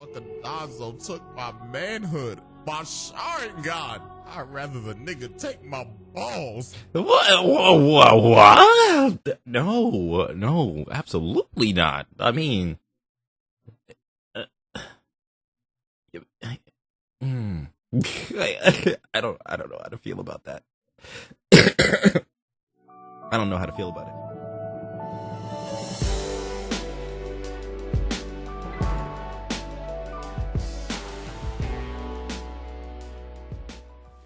But the Danzo took my manhood, my Sharingan. I'd rather the nigga take my balls. What? No, absolutely not. I mean, I don't know how to feel about that. I don't know how to feel about it.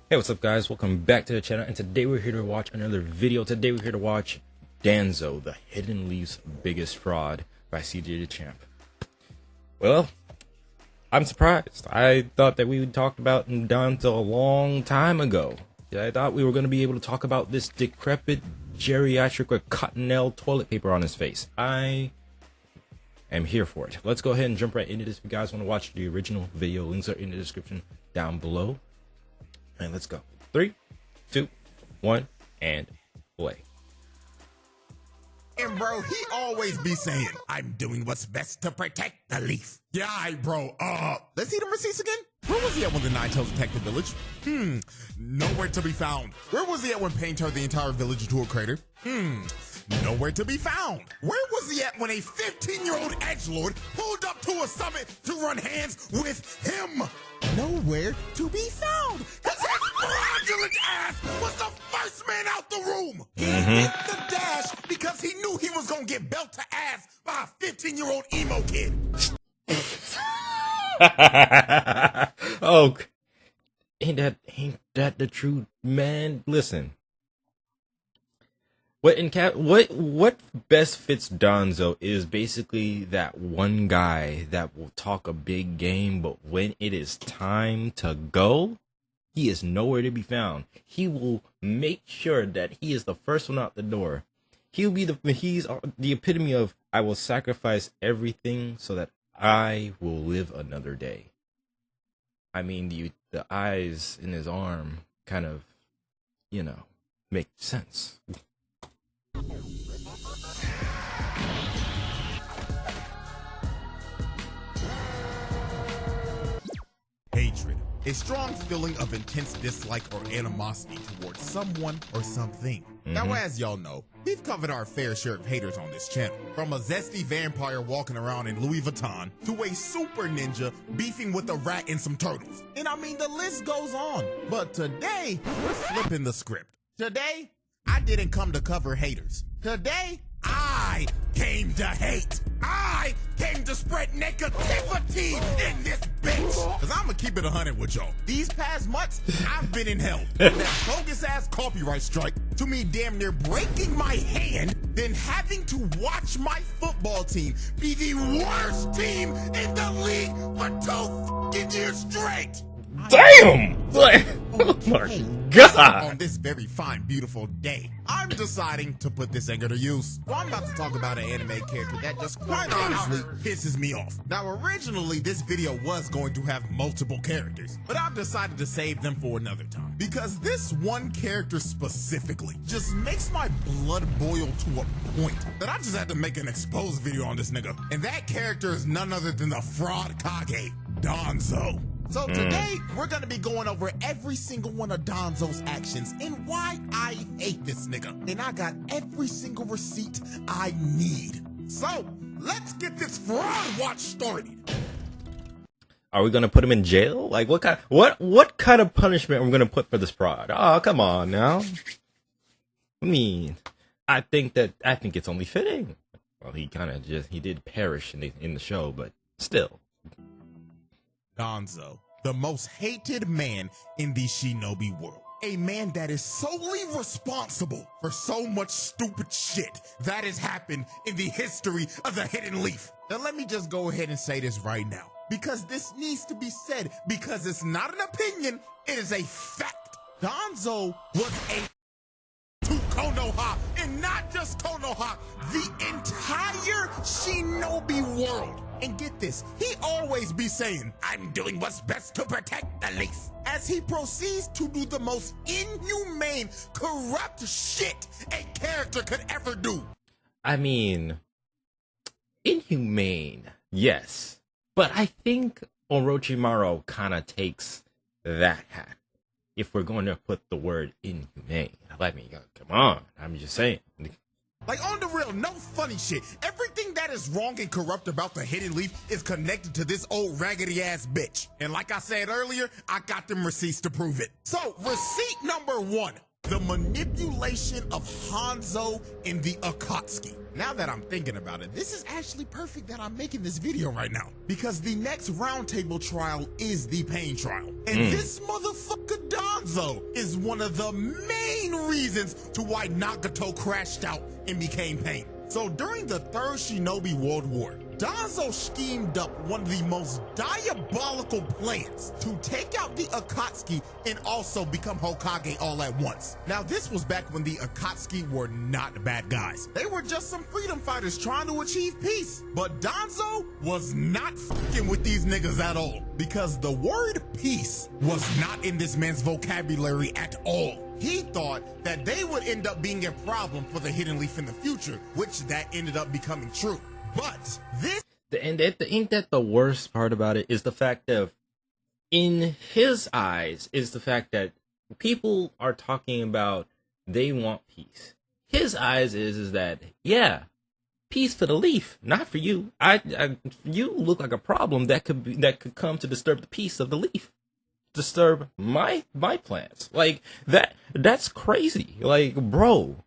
Hey, what's up, guys? Welcome back to the channel, and today we're here to watch another video. Today we're here to watch Danzo, the Hidden Leaf's Biggest Fraud by CJ the Champ. Well, I'm surprised. I thought that we talked about Danzo a long time ago. I thought we were going to be able to talk about this decrepit geriatric with cottonelle toilet paper on his face. I am here for it. Let's go ahead and jump right into this. If you guys want to watch the original video, links are in the description down below. And let's go. 3, 2, 1, and play. And bro, he always be saying, I'm doing what's best to protect the leaf. Yeah, bro. Let's see the receipts again. Where was he at when the Nine-Tails attacked the village? Nowhere to be found. Where was he at when Pain turned the entire village into a crater? Nowhere to be found. Where was he at when a 15-year-old edgelord pulled up to a summit to run hands with him? Nowhere to be found. His fraudulent ass was the first man out the room. He hit the dash because he knew he was gonna get belt to ass by a 15-year-old emo kid. Oh, ain't that the truth, man? Listen. What best fits Danzo is basically that one guy that will talk a big game, but when it is time to go, he is nowhere to be found. He will make sure that he is the first one out the door. He's the epitome of, I will sacrifice everything so that I will live another day. I mean, the eyes in his arm kind of, make sense. Hatred, a strong feeling of intense dislike or animosity towards someone or something. Now, as y'all know, we've covered our fair share of haters on this channel. From a zesty vampire walking around in Louis Vuitton to a super ninja beefing with a rat and some turtles. And I mean, the list goes on. But today, we're flipping the script. Today, I didn't come to cover haters. Today, I came to hate. I came to spread negativity in this bitch. Cause I'ma keep it 100 with y'all. These past months, I've been in hell. That bogus ass copyright strike to me damn near breaking my hand, then having to watch my football team be the worst team in the league for 2 fucking years straight. Damn! Oh my God! On this very fine, beautiful day, I'm deciding to put this anger to use. So I'm about to talk about an anime character that just quite honestly pisses me off. Now, originally, this video was going to have multiple characters, but I've decided to save them for another time. Because this one character specifically just makes my blood boil to a point that I just had to make an exposed video on this nigga. And that character is none other than the fraud Kage, Danzo. So today, we're gonna be going over every single one of Danzo's actions and why I hate this nigga. And I got every single receipt I need. So, let's get this fraud watch started. Are we gonna put him in jail? Like, what kind of punishment are we gonna put for this fraud? Oh, come on now. I mean, I think it's only fitting. Well, he did perish in the show, but still. Danzo, the most hated man in the shinobi world. A man that is solely responsible for so much stupid shit that has happened in the history of the Hidden Leaf. Now let me just go ahead and say this right now, because this needs to be said, because it's not an opinion, it is a fact. Danzo was a to Konoha, and not just Konoha, the entire shinobi world. And get this, he always be saying, I'm doing what's best to protect the leaf, as he proceeds to do the most inhumane, corrupt shit a character could ever do. I mean, inhumane, yes. But I think Orochimaru kind of takes that hat. If we're going to put the word inhumane. Let me go. Come on. I'm just saying. Like, on the real, no funny shit. Everything that is wrong and corrupt about the Hidden Leaf is connected to this old raggedy ass bitch. And like I said earlier, I got them receipts to prove it. So, receipt number 1. The manipulation of Hanzo in the Akatsuki. Now that I'm thinking about it, this is actually perfect that I'm making this video right now. Because the next roundtable trial is the pain trial. And this motherfucker Danzo is one of the main reasons to why Nagato crashed out and became pain. So during the Third Shinobi World War, Danzo schemed up one of the most diabolical plans to take out the Akatsuki and also become Hokage all at once. Now this was back when the Akatsuki were not bad guys. They were just some freedom fighters trying to achieve peace. But Danzo was not fucking with these niggas at all, because the word peace was not in this man's vocabulary at all. He thought that they would end up being a problem for the Hidden Leaf in the future, which that ended up becoming true. But this... And ain't that the worst part about it is the fact that in his eyes is the fact that people are talking about they want peace. His eyes is that, yeah, peace for the leaf, not for you. You look like a problem that could come to disturb the peace of the leaf. Disturb my plans. Like that's crazy. Like, bro,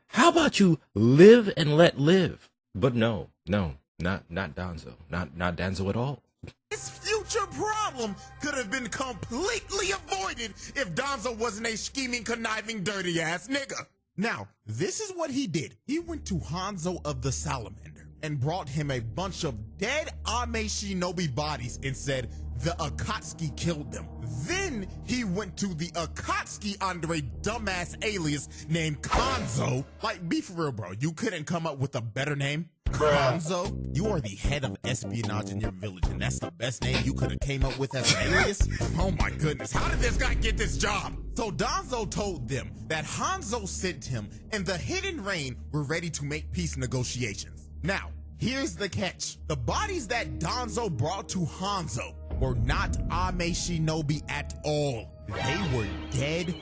how about you live and let live? But no, not Danzo. Not Danzo at all. This future problem could have been completely avoided if Danzo wasn't a scheming, conniving, dirty ass nigga. Now, this is what he did. He went to Hanzo of the Salamander and brought him a bunch of dead Ame Shinobi bodies and said the Akatsuki killed them. Then he went to the Akatsuki under a dumbass alias named Hanzo. Like, be for real, bro. You couldn't come up with a better name? Hanzo, you are the head of espionage in your village, and that's the best name you could have came up with as an alias? Oh my goodness, how did this guy get this job? So Danzo told them that Hanzo sent him, and the Hidden Rain were ready to make peace negotiations. Now, here's the catch. The bodies that Danzo brought to Hanzo were not Ame Shinobi at all. They were dead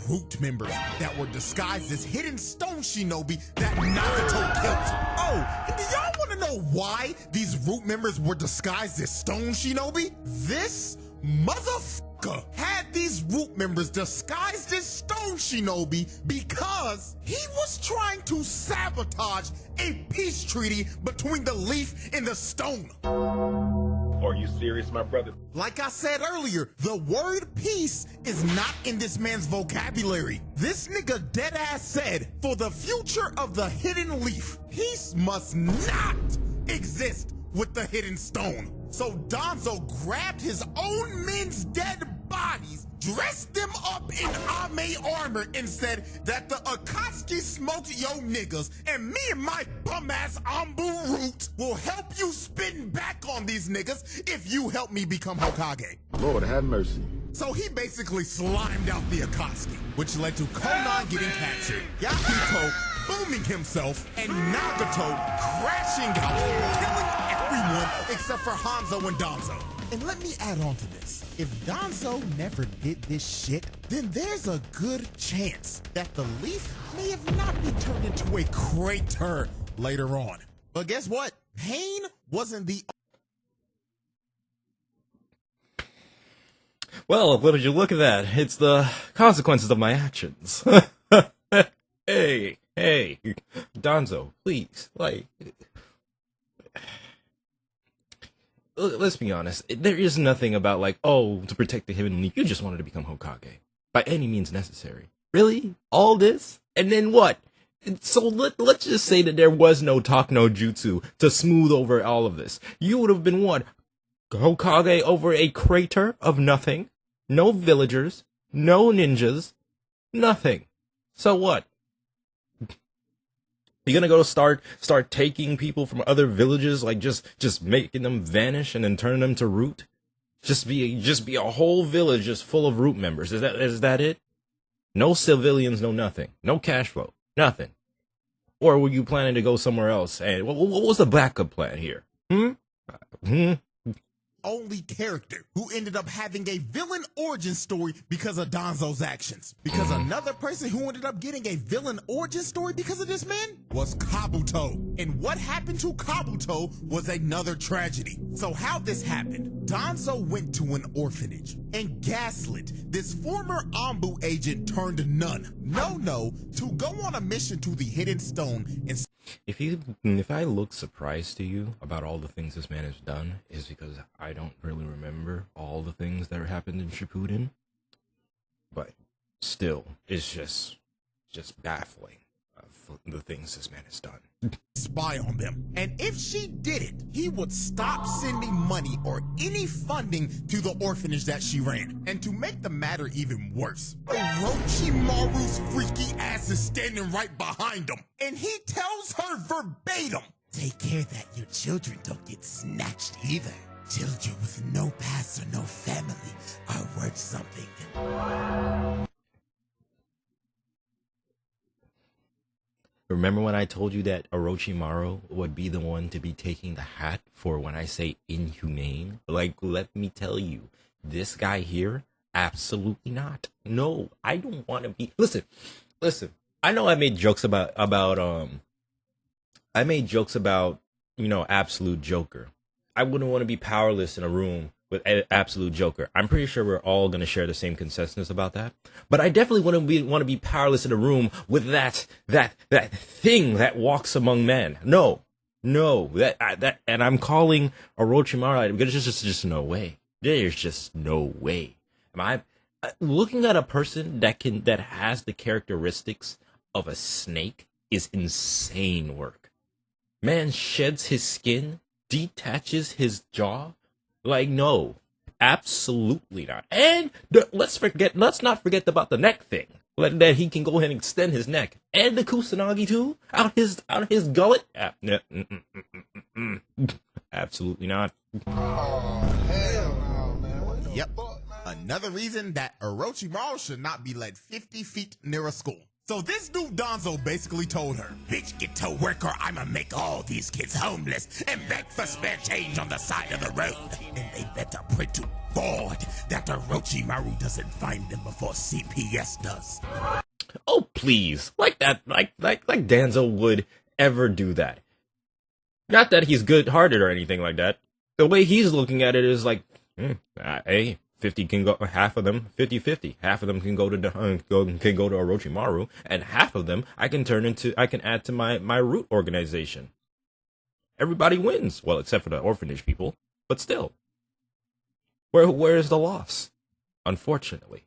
root members that were disguised as hidden stone shinobi that Nagato killed. Oh, and do y'all want to know why these root members were disguised as stone shinobi? This motherfucker had these root members disguised as stone shinobi because he was trying to sabotage a peace treaty between the leaf and the stone. Are you serious, my brother? Like I said earlier, the word peace is not in this man's vocabulary. This nigga deadass said, for the future of the Hidden Leaf, peace must not exist with the Hidden Stone. So Danzo grabbed his own men's dead bodies, dressed them up in Ame armor, and said that the Akatsuki smoked yo niggas, and me and my bum-ass Ambu Root will help you spin back on these niggas if you help me become Hokage. Lord have mercy. So he basically slimed out the Akatsuki, which led to Konan getting captured, Yahiko booming himself, and Nagato crashing out, killing everyone except for Hanzo and Danzo. And let me add on to this. If Danzo never did this shit, then there's a good chance that the leaf may have not been turned into a crater later on. But guess what? Pain wasn't the... Well, what did you look at that? It's the consequences of my actions. Hey, Danzo, please, like... Let's be honest, there is nothing about like, oh, to protect the Hidden Leaf, you just wanted to become Hokage. By any means necessary. Really? All this? And then what? So let's just say that there was no talk no jutsu to smooth over all of this. You would have been what? Hokage over a crater of nothing? No villagers? No ninjas? Nothing. So what? You're gonna go start taking people from other villages, like just making them vanish and then turning them to root? Just be a whole village just full of root members. Is that it? No civilians, no nothing. No cash flow. Nothing. Or were you planning to go somewhere else? And what was the backup plan here? only character who ended up having a villain origin story because of Danzo's actions. Because another person who ended up getting a villain origin story because of this man was Kabuto. And what happened to Kabuto was another tragedy. So how this happened, Danzo went to an orphanage and gaslit this former Anbu agent turned nun, No, to go on a mission to the Hidden Stone and if I look surprised to you about all the things this man has done, is because I don't really remember all the things that happened in Shippuden. But still, it's just baffling of the things this man has done. Spy on them. And if she did it, he would stop sending money or any funding to the orphanage that she ran. And to make the matter even worse, Orochimaru's freaky ass is standing right behind him. And he tells her verbatim, take care that your children don't get snatched either. Children with no past or no family are worth something. Remember when I told you that Orochimaru would be the one to be taking the hat for when I say inhumane? Like, let me tell you, this guy here, absolutely not. No, I don't want to be. Listen. I know I made jokes about Absolute Joker. I wouldn't want to be powerless in a room with Absolute Joker. I'm pretty sure we're all going to share the same consensus about that. But I definitely want to be powerless in a room with that thing that walks among men. No, that, and I'm calling Orochimaru because there's just no way. There's just no way. Am I looking at a person that has the characteristics of a snake is insane work. Man sheds his skin, detaches his jaw. Like, no, absolutely not. And let's not forget about the neck thing. That he can go ahead and extend his neck. And the Kusanagi too? Out his gullet? Absolutely not. Oh, hell no, man. What the fuck, man? Another reason that Orochimaru should not be led 50 feet near a school. So this dude Danzo basically told her, bitch, get to work or I'ma make all these kids homeless and beg for spare change on the side of the road. And they better pray to God that Orochimaru doesn't find them before CPS does. Oh, please. Like that, like Danzo would ever do that. Not that he's good-hearted or anything like that. The way he's looking at it is like, hey, 50 can go, half of them, 50-50. Half of them can go to Orochimaru, and half of them I can add to my root organization. Everybody wins. Well, except for the orphanage people, but still. Where is the loss? Unfortunately,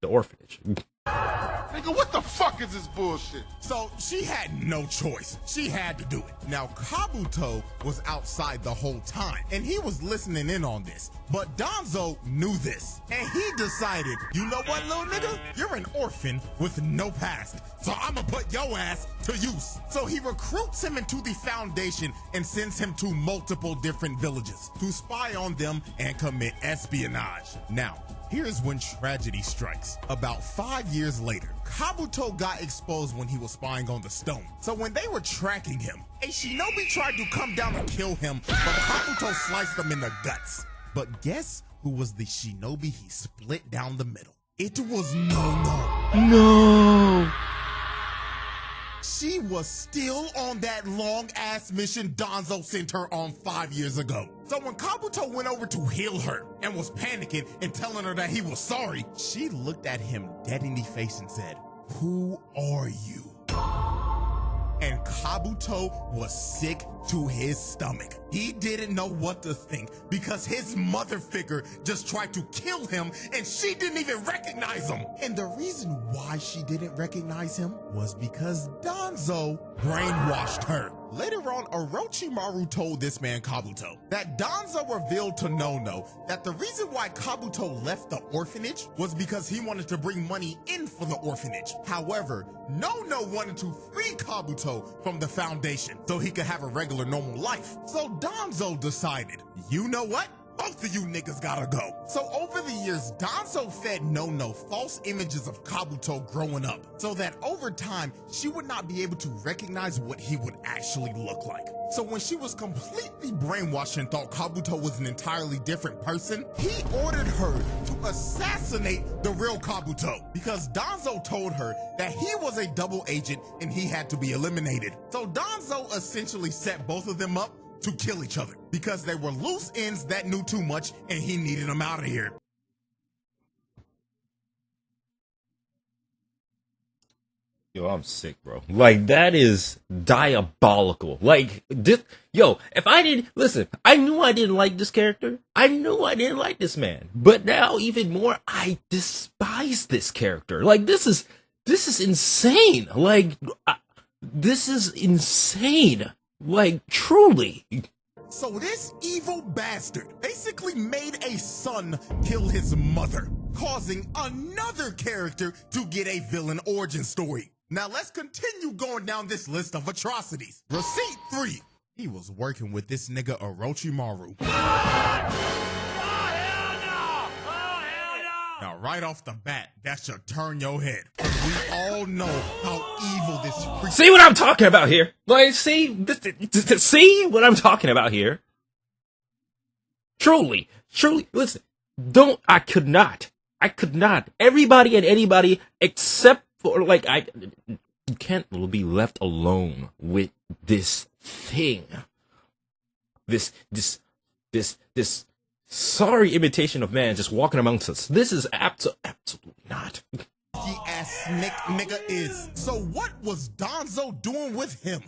the orphanage. Nigga, what the fuck is this bullshit? So she had no choice. She had to do it. Now, Kabuto was outside the whole time, and he was listening in on this. But Danzo knew this, and he decided, you know what, little nigga? You're an orphan with no past, so I'ma put your ass to use. So he recruits him into the Foundation and sends him to multiple different villages to spy on them and commit espionage. Now, here's when tragedy strikes. About 5 years later, Kabuto got exposed when he was spying on the stone. So when they were tracking him, a shinobi tried to come down and kill him, but Kabuto sliced him in the guts. But guess who was the shinobi he split down the middle? It was No. She was still on that long-ass mission Danzo sent her on 5 years ago. So when Kabuto went over to heal her and was panicking and telling her that he was sorry, she looked at him dead in the face and said, "Who are you?" And Kabuto was sick to his stomach. He didn't know what to think because his mother figure just tried to kill him and she didn't even recognize him. And the reason why she didn't recognize him was because Danzo brainwashed her. Later on, Orochimaru told this man Kabuto that Danzo revealed to Nono that the reason why Kabuto left the orphanage was because he wanted to bring money in for the orphanage. However, Nono wanted to free Kabuto from the Foundation so he could have a regular normal life. So Danzo decided, you know what? both of you niggas gotta go. So over the years, Danzo fed No false images of Kabuto growing up, so that over time, she would not be able to recognize what he would actually look like. So when she was completely brainwashed and thought Kabuto was an entirely different person, he ordered her to assassinate the real Kabuto, because Danzo told her that he was a double agent and he had to be eliminated. So Danzo essentially set both of them up to kill each other because they were loose ends that knew too much and he needed them out of here. Yo, I'm sick, bro. Like, that is diabolical. Like, this, yo, if I didn't, listen, I knew I didn't like this character. I knew I didn't like this man. But now, even more, I despise this character. Like, this is insane. Like, this is insane. Like, truly. So this evil bastard basically made a son kill his mother, causing another character to get a villain origin story. Now let's continue going down this list of atrocities. Receipt 3. He was working with this nigga Orochimaru. Now right off the bat, that should turn your head. We all know how evil this freak. See what I'm talking about here? Like, see what I'm talking about here? Truly, listen, I could not. Everybody and anybody except for, like, you can't be left alone with this thing. This sorry imitation of man just walking amongst us. This is absolutely not. Ass nigga is. So what was Danzo doing with him?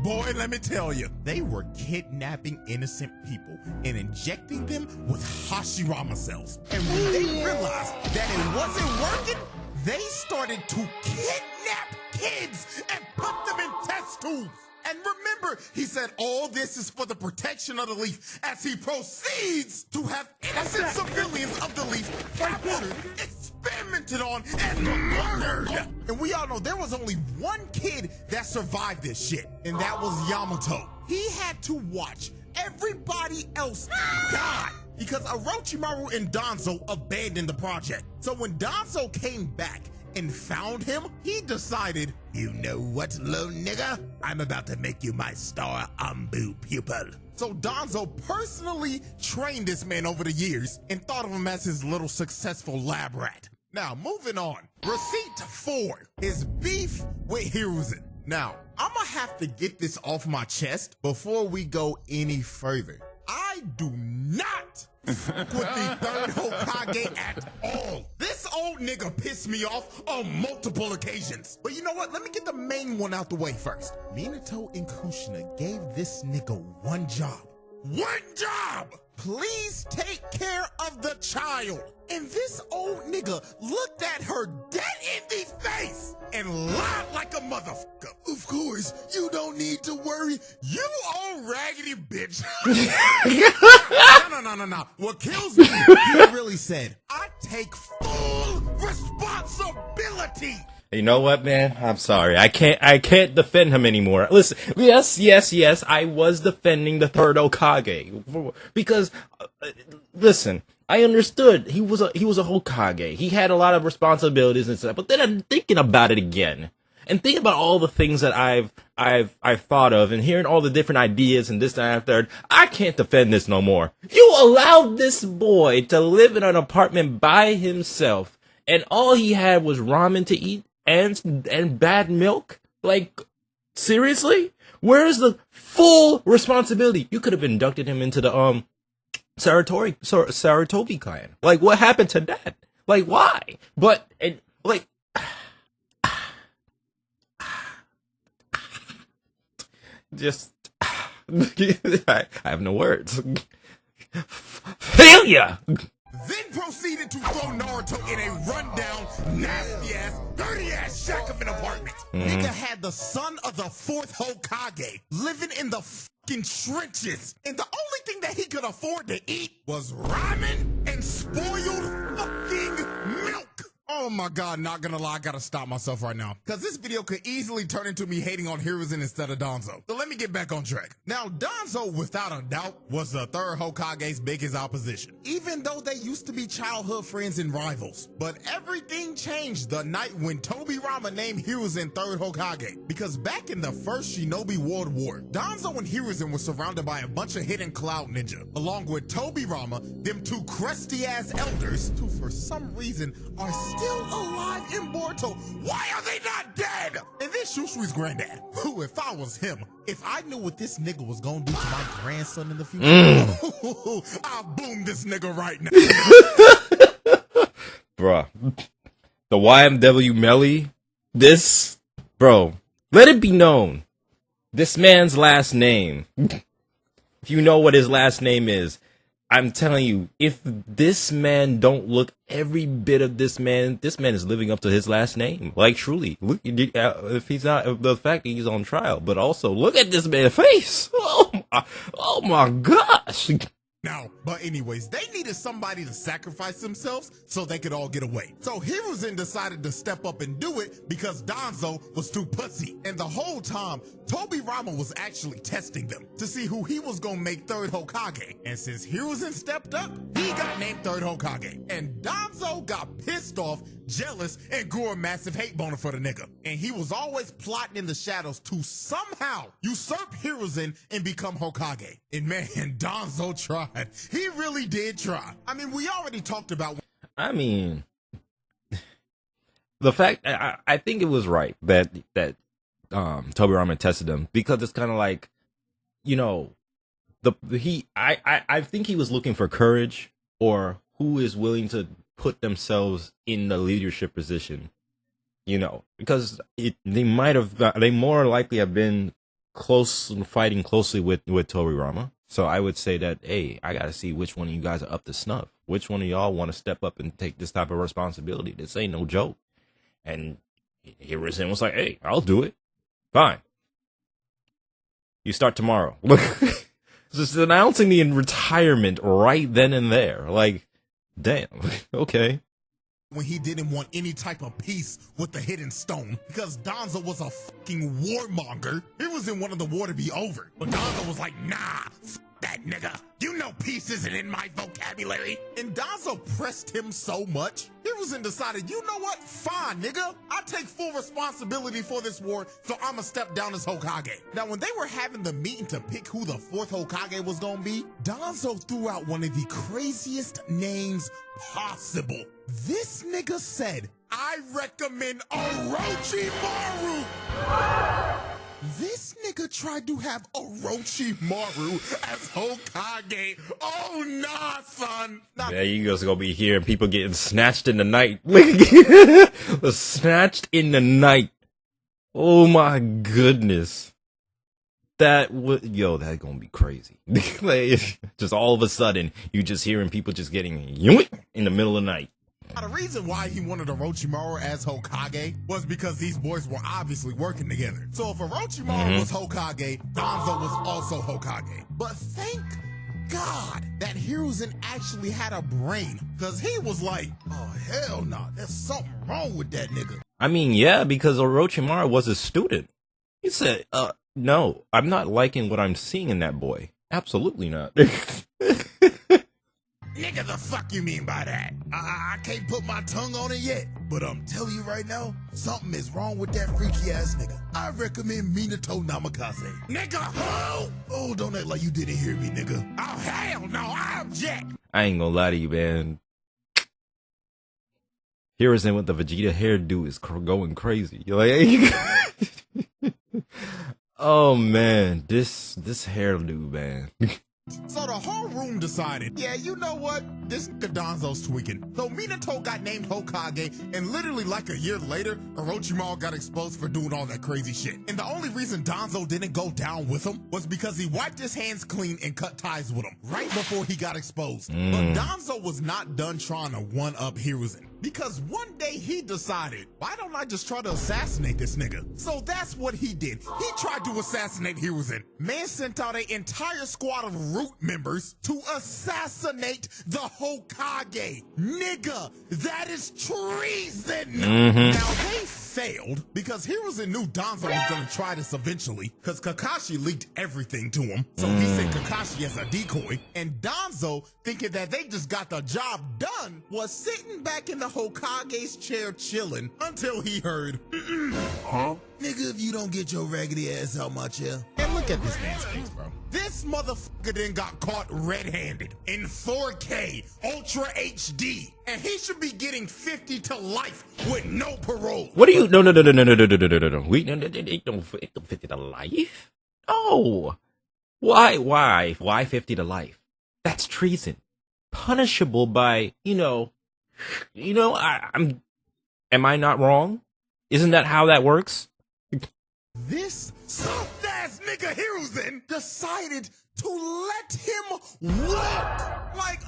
Boy, let me tell you, they were kidnapping innocent people and injecting them with Hashirama cells. And when they realized that it wasn't working, they started to kidnap kids and put them in test tubes. And remember, he said all this is for the protection of the leaf as he proceeds to have innocent civilians of the leaf captured, experimented on, and murdered. And we all know there was only one kid that survived this shit, and that was Yamato. He had to watch everybody else die because Orochimaru and Danzo abandoned the project. So when Danzo came back and found him, he decided, you know what, little nigga? I'm about to make you my star Ambu pupil. So Danzo personally trained this man over the years and thought of him as his little successful lab rat. Now, moving on. Receipt 4, his beef with Hiruzen. Now, I'm gonna have to get this off my chest before we go any further. I do not with the Third Hokage at all. This old nigga pissed me off on multiple occasions. But you know what? Let me get the main one out the way first. Minato and Kushina gave this nigga one job. One job! Please take care of the child. And this old nigga looked at her dead in the face and lied like a motherfucker. Of course, you don't need to worry. You old raggedy bitch. No. What kills me, he really said, I take full responsibility. You know what, man? I'm sorry. I can't defend him anymore. Listen, yes, I was defending the Third Hokage because listen, I understood he was a Hokage. He had a lot of responsibilities and stuff. But then I'm thinking about it again and thinking about all the things that I've thought of and hearing all the different ideas and this, that, and third. I can't defend this no more. You allowed this boy to live in an apartment by himself, and all he had was ramen to eat and bad milk? Like, seriously? Where's the full responsibility? You could have inducted him into the Sarutobi clan. Like, what happened to that? Like, why? But like just I have no words. Failure. Then proceeded to throw Naruto in a rundown, nasty-ass, dirty-ass shack of an apartment. Nigga had the son of the 4th Hokage living in the fucking trenches. And the only thing that he could afford to eat was ramen and spoiled fucking milk. Oh Oh my god, not gonna lie, I gotta stop myself right now, because this video could easily turn into me hating on Hiruzen instead of Danzo. So let me get back on track. Now, Danzo, without a doubt, was the third Hokage's biggest opposition, even though they used to be childhood friends and rivals. But everything changed the night when Tobirama named Hiruzen third Hokage, because back in the first Shinobi World War, Danzo and Hiruzen were surrounded by a bunch of hidden cloud ninja, along with Tobirama, them two crusty ass elders, who for some reason are still alive in Boruto. Why are they not dead? And then Shushui's granddad, who, if I was him, if I knew what this nigga was gonna do to my grandson in the future, I'll boom this nigga right now. Bruh. The YMW Melly, bro, let it be known, this man's last name, if you know what his last name is, I'm telling you, if this man don't look every bit of this man is living up to his last name. Like, truly, look, if he's not, the fact that he's on trial, but also look at this man's face. Oh my gosh. Now, but anyways, they needed somebody to sacrifice themselves so they could all get away. So Hiruzen decided to step up and do it because Danzo was too pussy. And the whole time, Tobirama was actually testing them to see who he was gonna make third Hokage. And since Hiruzen stepped up, he got named third Hokage. And Danzo got pissed off, jealous, and grew a massive hate boner for the nigga. And he was always plotting in the shadows to somehow usurp Hiruzen and become Hokage. And man, Danzo tried. He really did try. I mean, we already talked about... I mean, the fact, I think it was right that Tobirama tested him, because it's kind of like, you know, I think he was looking for courage, or who is willing to put themselves in the leadership position, you know, because they more likely have been fighting closely with Tobirama. So I would say that, hey, I gotta see which one of you guys are up to snuff. Which one of y'all want to step up and take this type of responsibility? This ain't no joke. And Hiruzen was like, hey, I'll do it. Fine. You start tomorrow. Just announcing the retirement right then and there. Like, damn. Okay. When he didn't want any type of peace with the hidden stone, because Danzo was a fucking warmonger. He was in one of the war to be over. But Danzo was like, nah, f that nigga. You know peace isn't in my vocabulary. And Danzo pressed him so much, Hiruzen decided, you know what? Fine, nigga. I take full responsibility for this war, so I'ma step down as Hokage. Now, when they were having the meeting to pick who the fourth Hokage was gonna be, Danzo threw out one of the craziest names possible. This nigga said, I recommend Orochimaru. This nigga tried to have Orochimaru as Hokage. Oh, nah, son. Yeah, you guys gonna be hearing people getting snatched in the night. Snatched in the night. Oh my goodness. That's gonna be crazy. Like, just all of a sudden, you just hearing people just getting yoink in the middle of the night. The reason why he wanted Orochimaru as Hokage was because these boys were obviously working together. So if Orochimaru was Hokage, Danzo was also Hokage. But thank God that Hiruzen actually had a brain, because he was like, oh, hell no, there's something wrong with that nigga. I mean, yeah, because Orochimaru was a student. He said, no, I'm not liking what I'm seeing in that boy. Absolutely not. Nigga, the fuck you mean by that? I can't put my tongue on it yet, but I'm telling you right now, something is wrong with that freaky ass nigga. I recommend Minato Namikaze. Nigga, who? Oh, don't act like you didn't hear me, nigga. Oh, hell no, I object. I ain't gonna lie to you, man. Hiruzen with the Vegeta hairdo is going crazy. You're like, oh man, this hairdo, man. So the whole room decided, yeah, you know what? This Danzo's tweaking. So Minato got named Hokage, and literally like a year later, Orochimaru got exposed for doing all that crazy shit. And the only reason Danzo didn't go down with him was because he wiped his hands clean and cut ties with him right before he got exposed. But Danzo was not done trying to one-up Hiruzen. because one day he decided, why don't I just try to assassinate this nigga? So that's what he did. He tried to assassinate Hiruzen. Man sent out an entire squad of root members to assassinate the Hokage. Nigga, that is treason. Now they failed because Hiruzen knew Danzo was gonna try this eventually because Kakashi leaked everything to him. So he sent Kakashi as a decoy, and Danzo, thinking that they just got the job done, was sitting back in the Hokage's chair chilling until he heard, nigga, if you don't get your raggedy ass out my chair. And look at this man's face, bro. This motherfucker then got caught red-handed in 4K Ultra HD, and he should be getting 50 to life with no parole. What do you? No. We no 50 to life. Oh, why 50 to life? That's treason, punishable by I'm. Am I not wrong? Isn't that how that works? This soft-ass nigga Hiruzen decided to let him walk. Like,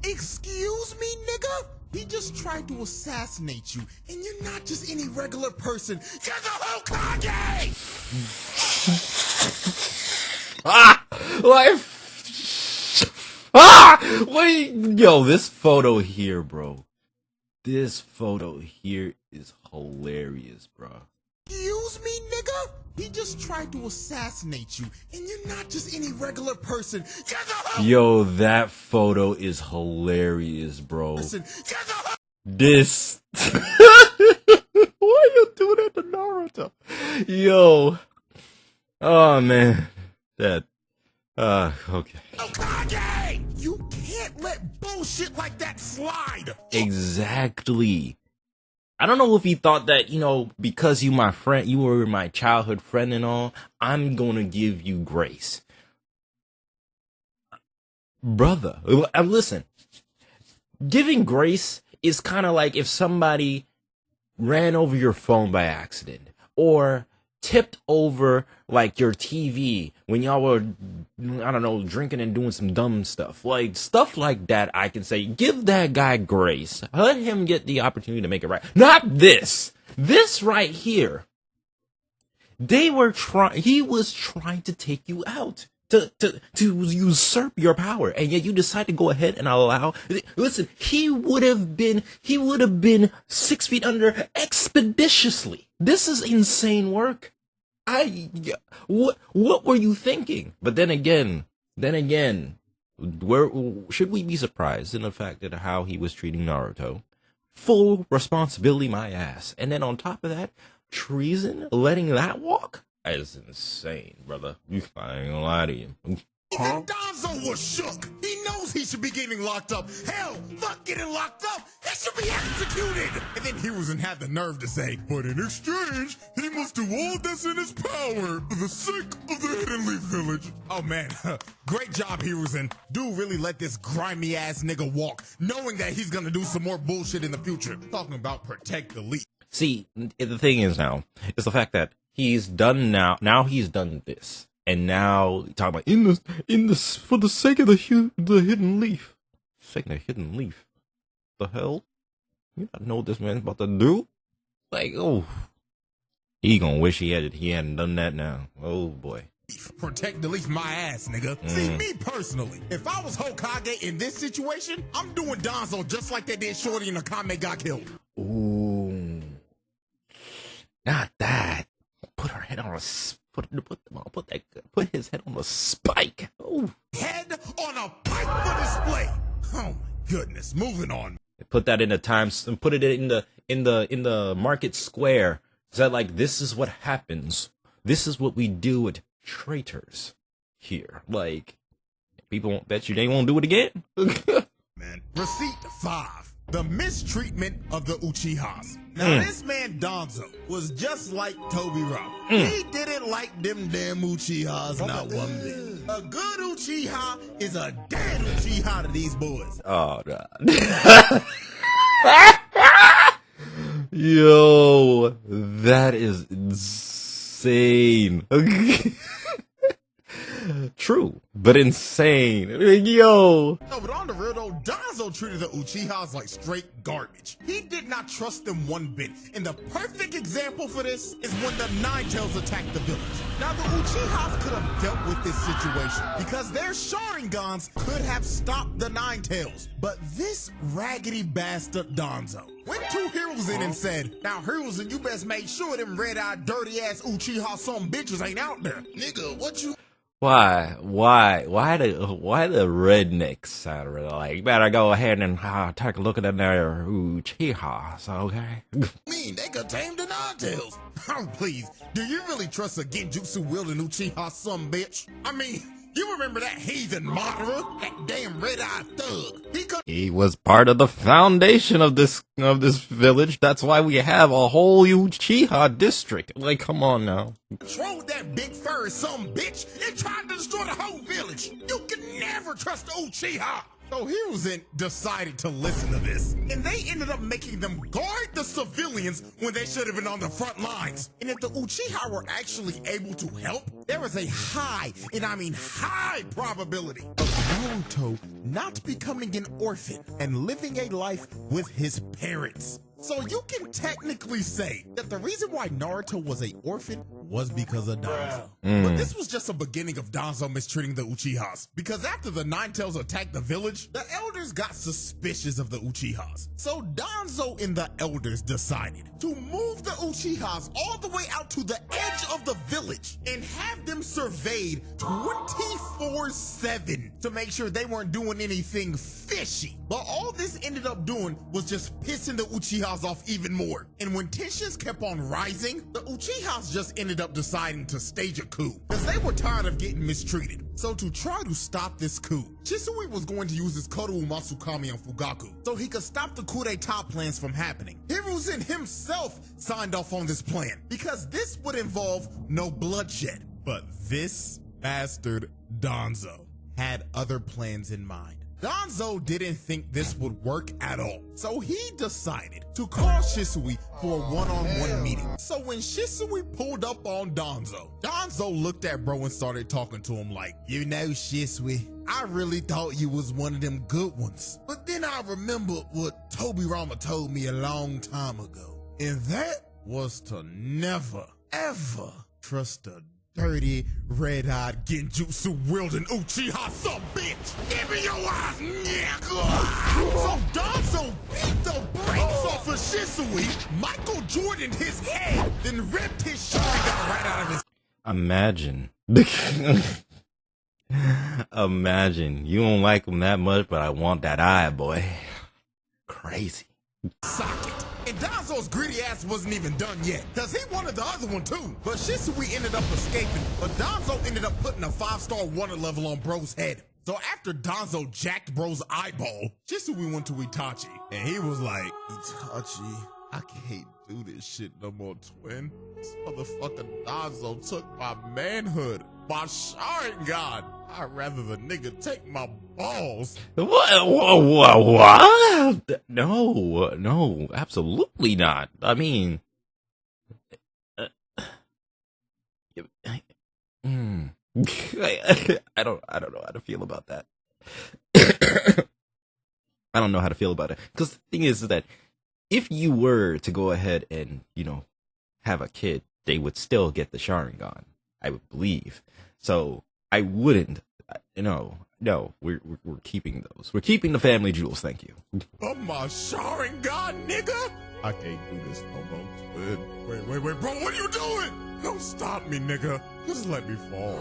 excuse me, nigga? He just tried to assassinate you, and you're not just any regular person. You're the Hokage! Yo, this photo here, bro. This photo here is hilarious, bro. Excuse me, nigga? He just tried to assassinate you, and you're not just any regular person. Yo, that photo is hilarious, bro. This. Why you doing that to Naruto? Yo. Oh, man. That. Okay. Hokage! You can't let bullshit like that slide! Exactly. I don't know if he thought that, because you my friend, you were my childhood friend and all, I'm gonna give you grace. Brother, listen, giving grace is kind of like if somebody ran over your phone by accident or tipped over like your TV when y'all were, I don't know, drinking and doing some dumb stuff. Like stuff like that, I can say, give that guy grace. Let him get the opportunity to make it right. Not this. This right here. He was trying to take you out. To usurp your power, and yet you decide to go ahead and allow. Listen, he would have been 6 feet under expeditiously. This is insane work. What were you thinking? But then again, where should we be surprised in the fact that how he was treating Naruto? Full responsibility, my ass. And then on top of that, treason, letting that walk? That is insane, brother. I ain't gonna lie to you. Even Danzo was shook. He knows he should be getting locked up. Hell, fuck getting locked up. He should be executed. And then Hiruzen had the nerve to say, but in exchange, he must do all that's in his power for the sake of the Hidden Leaf Village. Oh man, great job, Hiruzen. Dude really let this grimy ass nigga walk, knowing that he's gonna do some more bullshit in the future. Talking about protect the leaf. See, the thing is now, is the fact that he's done now he's done this. And now talking about for the sake of the hidden leaf. Sake of the hidden leaf. The hell? You don't know what this man's about to do? Like, oh. He gonna wish he hadn't done that now. Oh boy. Protect the leaf my ass, nigga. See, me personally, if I was Hokage in this situation, I'm doing Danzo just like they did Shorty and Akame got killed. Ooh. Not that. Put her head on a put his head on a spike. Oh. Head on a pike for display. Oh my goodness. Moving on. Put that in the times and put it in the market square. Is that like this is what happens? This is what we do with traitors here. Like people won't bet you they won't do it again. Man. Receipt 5. The mistreatment of the Uchihas. Now, this man Danzo was just like Toby Rob. He didn't like them damn Uchihas, not one bit. A good Uchiha is a dead Uchiha to these boys. Oh, God. Yo, that is insane. True, but insane. Yo. No, but on the real though, Danzo treated the Uchihas like straight garbage. He did not trust them one bit. And the perfect example for this is when the Nine Tails attacked the village. Now the Uchihas could have dealt with this situation because their Sharingans could have stopped the Nine Tails. But this raggedy bastard Danzo went to Hiruzen and said, now Hiruzen, you best make sure them red-eyed, dirty-ass Uchiha some bitches ain't out there. Nigga, what you... Why the rednecks sound really like, you better go ahead and take a look at their Uchihas, okay? Mean they could tame the Nine Tails. Oh, please, do you really trust a Genjutsu wielding Uchiha some bitch? I mean, you remember that heathen Madara? That damn red-eyed thug. He was part of the foundation of this village. That's why we have a whole Uchiha district. Like, come on now. Controlled that big furry some bitch and tried to destroy the whole village. You can never trust Uchiha. So Hiruzen decided to listen to this, and they ended up making them guard the civilians when they should have been on the front lines. And if the Uchiha were actually able to help, there was a high, and I mean high probability of Naruto not becoming an orphan and living a life with his parents. So you can technically say that the reason why Naruto was an orphan was because of Danzo. But this was just a beginning of Danzo mistreating the Uchihas. Because after the Nine Tails attacked the village, the elders got suspicious of the Uchihas. So Danzo and the elders decided to move the Uchihas all the way out to the edge of the village and have them surveyed 24/7 to make sure they weren't doing anything fishy. But all this ended up doing was just pissing the Uchihas off even more. And when tensions kept on rising, the Uchihas just ended up deciding to stage a coup because they were tired of getting mistreated. So to try to stop this coup, Shisui was going to use his Koru Masukami on Fugaku so he could stop the coup d'etat plans from happening. Hiruzen himself signed off on this plan because this would involve no bloodshed. But this bastard Danzo had other plans in mind. Danzo didn't think this would work at all, so he decided to call Shisui for a one-on-one meeting. So when Shisui pulled up on Danzo, Danzo looked at bro and started talking to him like, you know, Shisui, I really thought you was one of them good ones. But then I remembered what Tobirama told me a long time ago, and that was to never, ever trust a dirty, red-eyed, genjutsu wielding Uchiha some bitch! Give me your eyes, nigga! So Danzo beat the brakes off of Shisui, Michael Jordan his head, then ripped his Sharingan right out of his... Imagine. Imagine. You don't like him that much, but I want that eye, boy. Crazy. Socket. And Danzo's greedy ass wasn't even done yet, cause he wanted the other one too. But Shisui ended up escaping, but Danzo ended up putting a 5-star water level on bro's head. So after Danzo jacked bro's eyeball, Shisui went to Itachi, and he was like, Itachi, I can't do this shit no more, twin. This motherfucking Danzo took my manhood, my Sharingan. I'd rather the nigga take my balls. What? No, absolutely not. I mean, I don't know how to feel about that. I don't know how to feel about it. Because the thing is that if you were to go ahead and, have a kid, they would still get the Sharingan, I would believe. So I wouldn't, no, we're keeping those. We're keeping the family jewels, thank you. Oh, my Sharingan, nigga! I can't do this no more, twin. Wait, bro, what are you doing? Don't stop me, nigga. Just let me fall.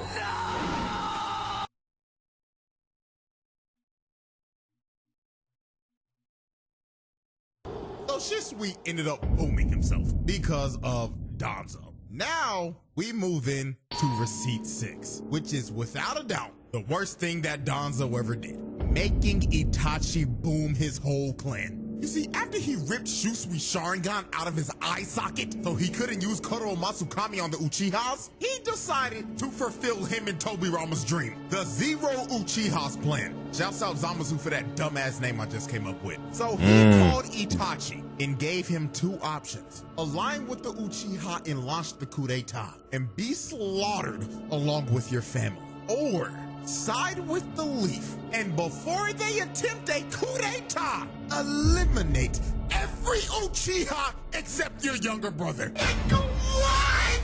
So Shisui ended up booming himself because of Danzo. Now, we move in to Receipt 6, which is without a doubt the worst thing that Danzo ever did. Making Itachi boom his whole clan. You see, after he ripped Shusui's Sharingan out of his eye socket so he couldn't use Koro Masukami on the Uchihas, he decided to fulfill him and Tobirama's dream, the Zero Uchihas plan. Shouts out Zamasu for that dumbass name I just came up with. So he called Itachi and gave him two options. Align with the Uchiha and launch the coup d'etat and be slaughtered along with your family. Or side with the leaf, and before they attempt a coup d'etat, eliminate every Uchiha except your younger brother. What?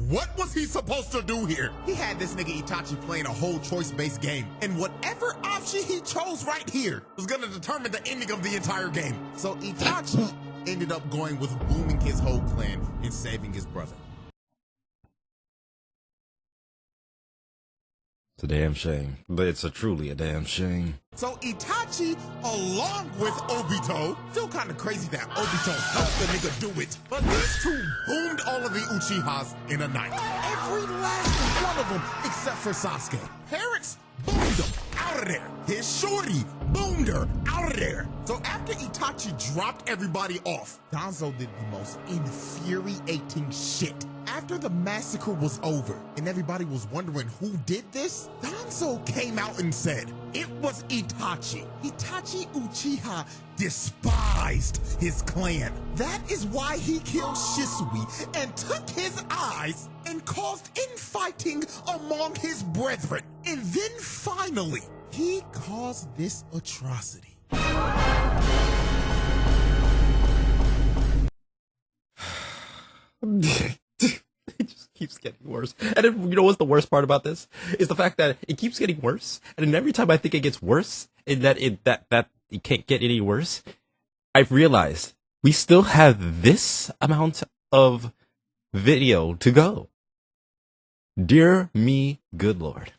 What was he supposed to do here? He had this nigga Itachi playing a whole choice-based game, and whatever option he chose right here was gonna determine the ending of the entire game. So Itachi ended up going with booming his whole clan and saving his brother. It's a damn shame, but it's truly a damn shame. So Itachi, along with Obito, still kind of crazy that Obito helped the nigga do it, but these two boomed all of the Uchihas in a night. Every last one of them except for Sasuke. Parents boomed him out of there. His shorty boomed her out of there. So after Itachi dropped everybody off, Danzo did the most infuriating shit. After the massacre was over and everybody was wondering who did this, Danzo came out and said it was Itachi. Itachi Uchiha despised his clan. That is why he killed Shisui and took his eyes and caused infighting among his brethren. And then finally, he caused this atrocity. It just keeps getting worse. And then, you know what's the worst part about this? Is the fact that it keeps getting worse. And then every time I think it gets worse, and that it can't get any worse, I've realized we still have this amount of video to go. Dear me, good Lord.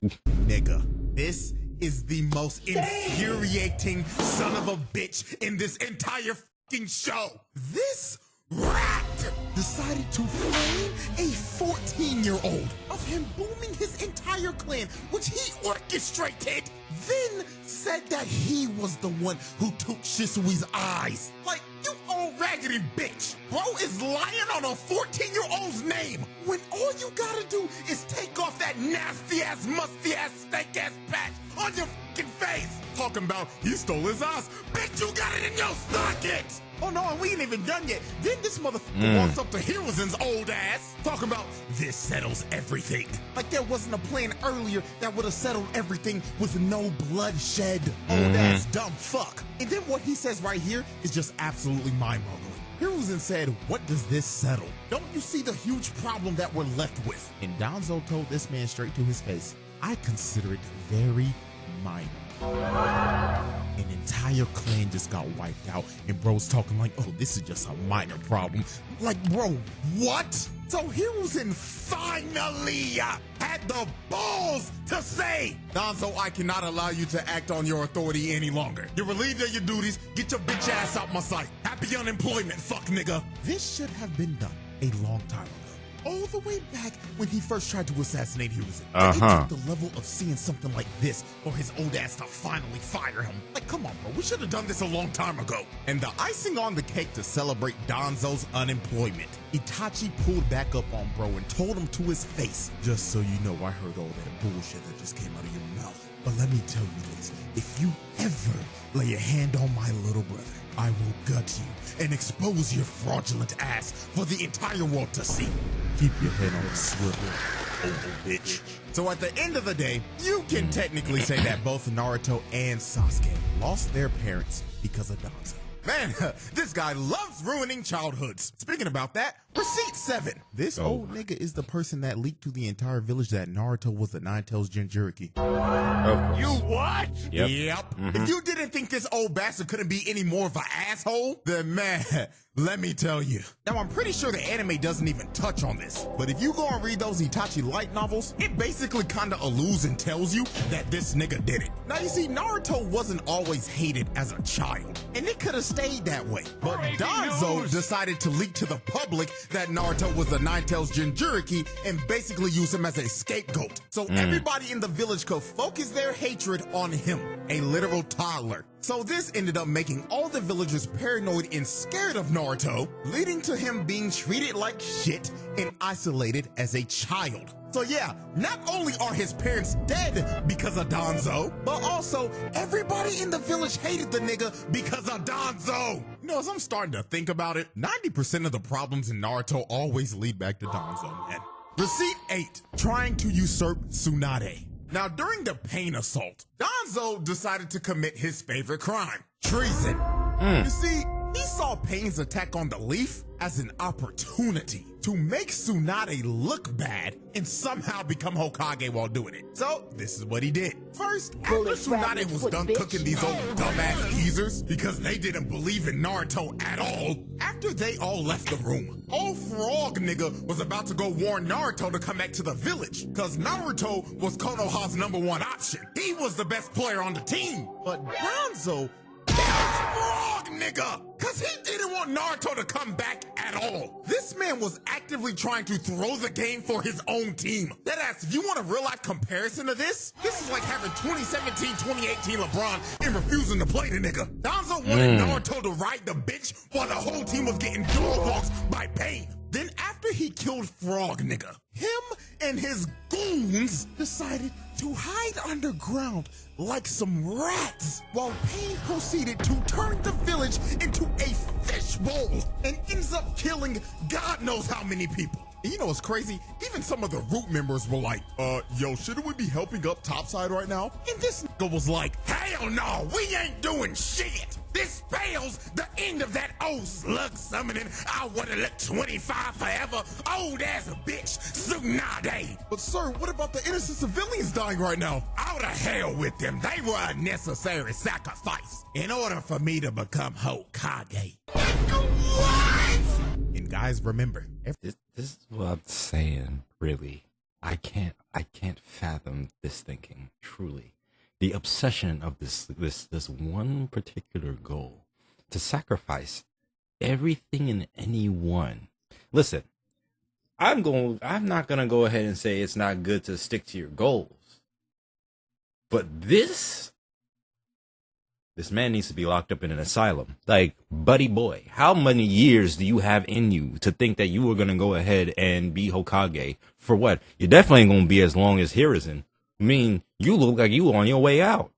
Nigga, this is the most infuriating son of a bitch in this entire fucking show. This rat decided to flame a 14-year-old of him booming his entire clan, which he orchestrated, then said that he was the one who took Shisui's eyes. Like, you old raggedy bitch. Bro is lying on a 14-year-old's name when all you gotta do is take off that nasty-ass, musty-ass, steak-ass patch on your fucking face. Talking about he stole his eyes. Bitch, you got it in your socket. Oh no, and we ain't even done yet. Then this motherfucker walks up to Hiruzen's old ass, talking about this settles everything. Like there wasn't a plan earlier that would have settled everything with no bloodshed. Old ass dumb fuck. And then what he says right here is just absolutely mind-boggling. Hiruzen said, what does this settle? Don't you see the huge problem that we're left with? And Danzo told this man straight to his face, I consider it very minor. An entire clan just got wiped out, and bro's talking like, oh, this is just a minor problem. Like, bro, what? So Hiruzen finally had the balls to say, Danzo, I cannot allow you to act on your authority any longer. You're relieved of your duties. Get your bitch ass out my sight. Happy unemployment, fuck nigga. This should have been done a long time ago. All the way back when he first tried to assassinate Hiruzen. It took the level of seeing something like this for his old ass to finally fire him. Like, come on, bro. We should have done this a long time ago. And the icing on the cake to celebrate Danzo's unemployment, Itachi pulled back up on bro and told him to his face, just so you know, I heard all that bullshit that just came out of your mouth. But let me tell you this. If you ever lay a hand on my little brother, I will gut you and expose your fraudulent ass for the entire world to see. Keep your head on a swivel, old bitch. So at the end of the day, you can technically say that both Naruto and Sasuke lost their parents because of Danzo. Man, this guy loves ruining childhoods. Speaking about that, receipt 7. This old nigga is the person that leaked to the entire village that Naruto was the Nine-Tails Jinchuriki. You what? Yep. If you didn't think this old bastard couldn't be any more of an asshole, then man, let me tell you. Now, I'm pretty sure the anime doesn't even touch on this, but if you go and read those Itachi light novels, it basically kind of alludes and tells you that this nigga did it. Now, you see, Naruto wasn't always hated as a child, and it could have stayed that way. But Danzo decided to leak to the public that Naruto was the Nine-Tails Jinchuriki and basically use him as a scapegoat. So everybody in the village could focus their hatred on him, a literal toddler. So this ended up making all the villagers paranoid and scared of Naruto, leading to him being treated like shit and isolated as a child. So yeah, not only are his parents dead because of Danzo, but also everybody in the village hated the nigga because of Danzo. You know, as I'm starting to think about it, 90% of the problems in Naruto always lead back to Danzo, man. Receipt 8, trying to usurp Tsunade. Now, during the Pain assault, Danzo decided to commit his favorite crime, treason. You see, he saw Pain's attack on the leaf as an opportunity to make Tsunade look bad and somehow become Hokage while doing it. So, this is what he did. First, after Tsunade was done cooking these old dumbass geezers because they didn't believe in Naruto at all, after they all left the room, old frog nigga was about to go warn Naruto to come back to the village because Naruto was Konoha's #1 option. He was the best player on the team. But Danzo frog nigga, cause he didn't want Naruto to come back at all. This man was actively trying to throw the game for his own team. Deadass, if you want a real life comparison to this is like having 2017-2018 LeBron and refusing to play the nigga. Danzo wanted Naruto to ride the bitch while the whole team was getting dog walks by Pain. Then after he killed Frog nigga, him and his goons decided to hide underground like some rats while Pain proceeded to turn the village into a fishbowl and ends up killing God knows how many people. And you know what's crazy? Even some of the root members were like, yo, shouldn't we be helping up topside right now? And this nigga was like, hell no, we ain't doing shit. This spells the end of that old slug summoning. I wanna look 25 forever. Old as a bitch, Tsunade. But sir, what about the innocent civilians dying right now? Out of hell with them. They were a necessary sacrifice in order for me to become Hokage. What? And guys, remember, This is what I'm saying, really. I can't fathom this thinking, truly. The obsession of this one particular goal to sacrifice everything and anyone. Listen, I'm not gonna go ahead and say it's not good to stick to your goals. But this man needs to be locked up in an asylum. Like, buddy boy, how many years do you have in you to think that you were going to go ahead and be Hokage? For what? You're definitely going to be as long as Hiruzen. I mean, you look like you on your way out.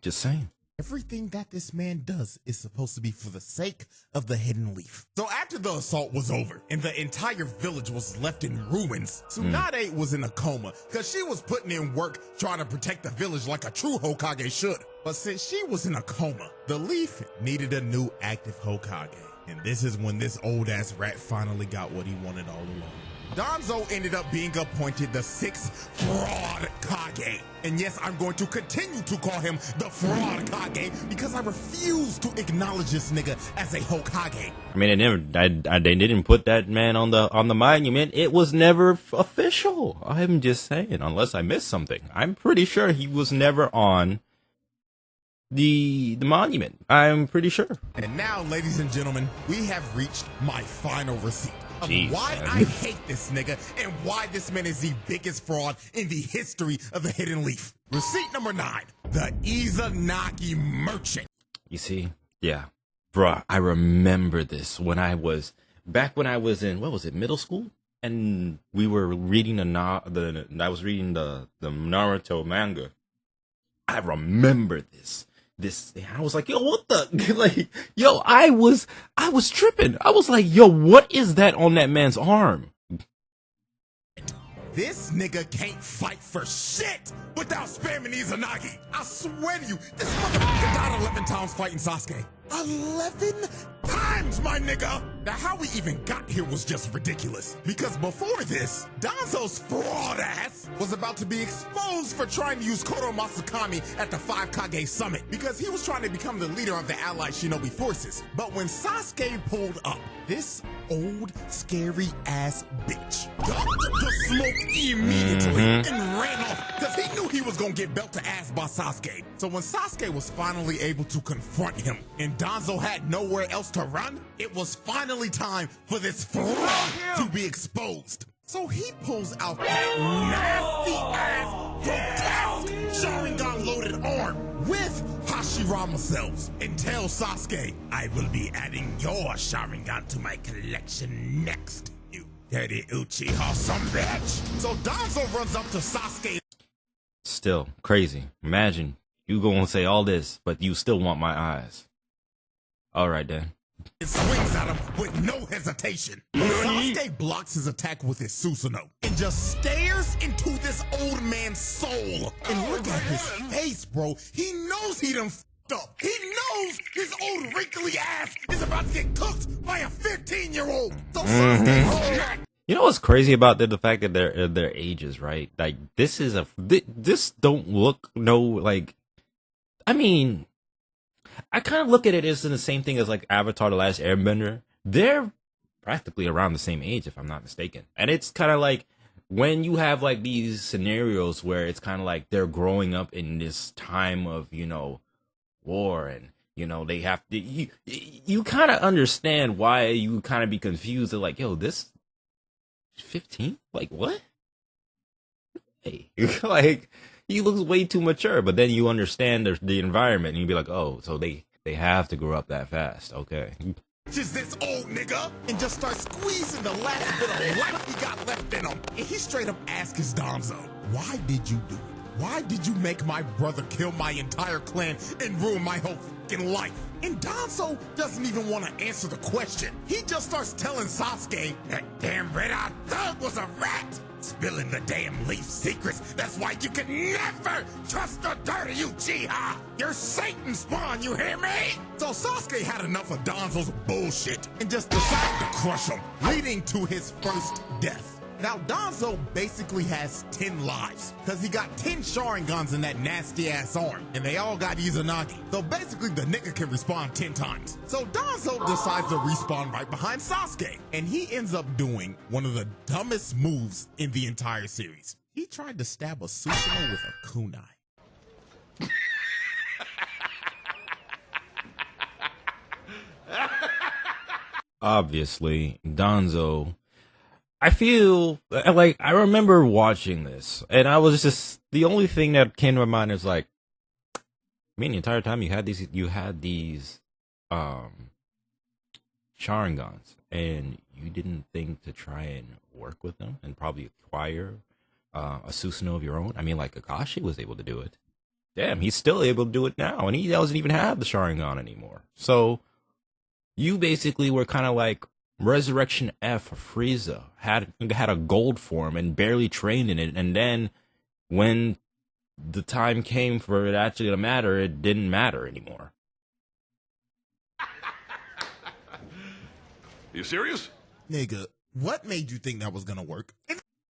Just saying. Everything that this man does is supposed to be for the sake of the Hidden Leaf. So after the assault was over and the entire village was left in ruins, Tsunade was in a coma because she was putting in work trying to protect the village like a true Hokage should. But since she was in a coma, the leaf needed a new active Hokage. And this is when this old ass rat finally got what he wanted all along. Danzo ended up being appointed the 6th Fraud Kage. And yes, I'm going to continue to call him the Fraud Kage because I refuse to acknowledge this nigga as a Hokage. I mean, they didn't put that man on the monument. It was never official. I'm just saying, unless I missed something. I'm pretty sure he was never on the monument. I'm pretty sure. And now, ladies and gentlemen, we have reached my final receipt of Jeez, why man. I hate this nigga and why this man is the biggest fraud in the history of the Hidden Leaf. Receipt number 9, the Izanagi Merchant. You see? Yeah. Bruh, I remember this when I was in, what was it, middle school? And we were reading I was reading the Naruto manga. I remember this thing. I was like, yo, what the, like, yo, I was tripping. I was like, yo, what is that on that man's arm? This nigga can't fight for shit without spamming Izanagi. I swear to you, this motherfucker died 11 times fighting Sasuke. 11 times, my nigga! Now, how we even got here was just ridiculous. Because before this, Danzo's fraud ass was about to be exposed for trying to use Koro Masakami at the 5 Kage Summit because he was trying to become the leader of the allied shinobi forces. But when Sasuke pulled up, this old, scary ass bitch ducked the smoke immediately and ran off because he knew he was gonna get belt to ass by Sasuke. So when Sasuke was finally able to confront him and Danzo had nowhere else to run, it was finally time for this fraud to be exposed. So he pulls out that nasty ass, grotesque Sharingan loaded arm with Hashirama cells and tells Sasuke, I will be adding your Sharingan to my collection next, you dirty Uchiha some bitch. So Danzo runs up to Sasuke. Still crazy. Imagine you gonna say all this, but you still want my eyes. All right, then. It swings at him with no hesitation. Sasuke blocks his attack with his Susanoo and just stares into this old man's soul. And look at his face, bro. He knows he done f***ed up. He knows his old wrinkly ass is about to get cooked by a 15-year-old. So Sasuke... You know what's crazy about the fact that their ages, right? Like, this don't look like... I mean... I kind of look at it as in the same thing as like Avatar: The Last Airbender. They're practically around the same age, if I'm not mistaken. And it's kind of like when you have like these scenarios where it's kind of like they're growing up in this time of, you know, war, and, you know, they have to, you kind of understand why you kind of be confused. They're like, yo, this 15? Like, what? Hey, like, he looks way too mature, but then you understand the environment, and you be like, oh, so they have to grow up that fast. Okay. Just this old nigga and just start squeezing the last bit of life he got left in him. And he straight up asks Danzo, why did you do it? Why did you make my brother kill my entire clan and ruin my whole fucking life? And Danzo doesn't even want to answer the question. He just starts telling Sasuke, that damn red-eyed thug was a rat, spilling the damn leaf secrets. That's why you can never trust the dirty Uchiha. You're Satan spawn, you hear me? So Sasuke had enough of Danzo's bullshit and just decided to crush him, leading to his first death. Now, Danzo basically has 10 lives, because he got 10 Sharingans in that nasty-ass arm, and they all got Izanagi. So basically, the nigga can respawn 10 times. So Danzo decides to respawn right behind Sasuke, and he ends up doing one of the dumbest moves in the entire series. He tried to stab a Susanoo with a kunai. Obviously, Danzo... I feel like I remember watching this, and I was just, the only thing that came to my mind is like, I mean, the entire time you had these Sharingans, and you didn't think to try and work with them and probably acquire a Susanoo of your own. I mean, like Kakashi was able to do it. Damn, he's still able to do it now, and he doesn't even have the Sharingan anymore. So you basically were kind of like Resurrection F Frieza, had a gold form and barely trained in it, and then when the time came for it actually to matter, it didn't matter anymore. You serious? Nigga, what made you think that was gonna work?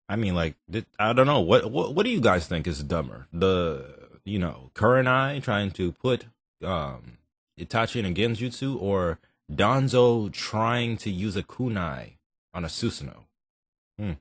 I mean, like, I don't know. What do you guys think is dumber? Kurenai trying to put Itachi in a Genjutsu, or Danzo trying to use a kunai on a Susanoo? It's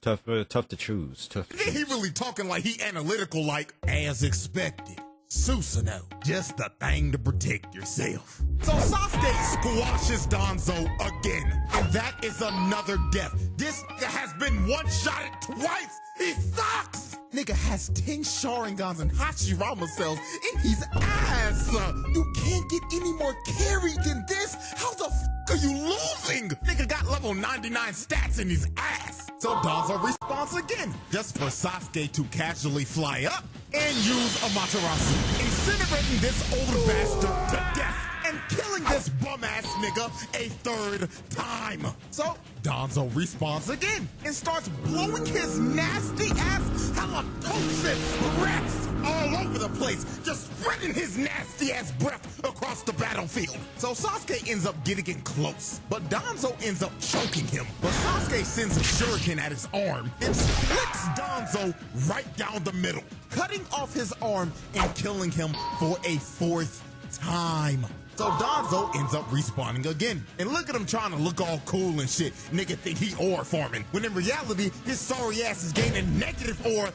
tough to choose. He really talking like he analytical, like, as expected. Susanoo, just the thing to protect yourself. So Sasuke squashes Danzo again, and that is another death. This nigga has been one-shotted twice. He sucks. Nigga has 10 Sharingans and Hashirama cells in his ass. You can't get any more carried than this. How the f are you losing? Nigga got level 99 stats in his ass. So Danzo responds again, just for Sasuke to casually fly up and use Amaterasu, incinerating this old bastard to death and killing this bum-ass nigga a third time. So Danzo responds again and starts blowing his nasty-ass halitosis breath all over the place, just spreading his nasty-ass breath across the battlefield. So Sasuke ends up getting in close, but Danzo ends up choking him. But Sasuke sends a shuriken at his arm and splits Danzo right down the middle, cutting off his arm and killing him for a fourth time. So Danzo ends up respawning again. And look at him trying to look all cool and shit. Nigga think he ore farming, when in reality, his sorry ass is gaining negative ore.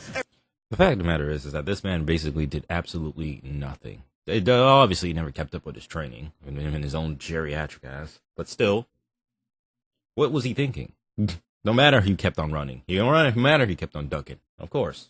The fact of the matter is that this man basically did absolutely nothing. It obviously never kept up with his training, and his own geriatric ass. But still, what was he thinking? No matter he kept on running. No matter he kept on ducking. Of course.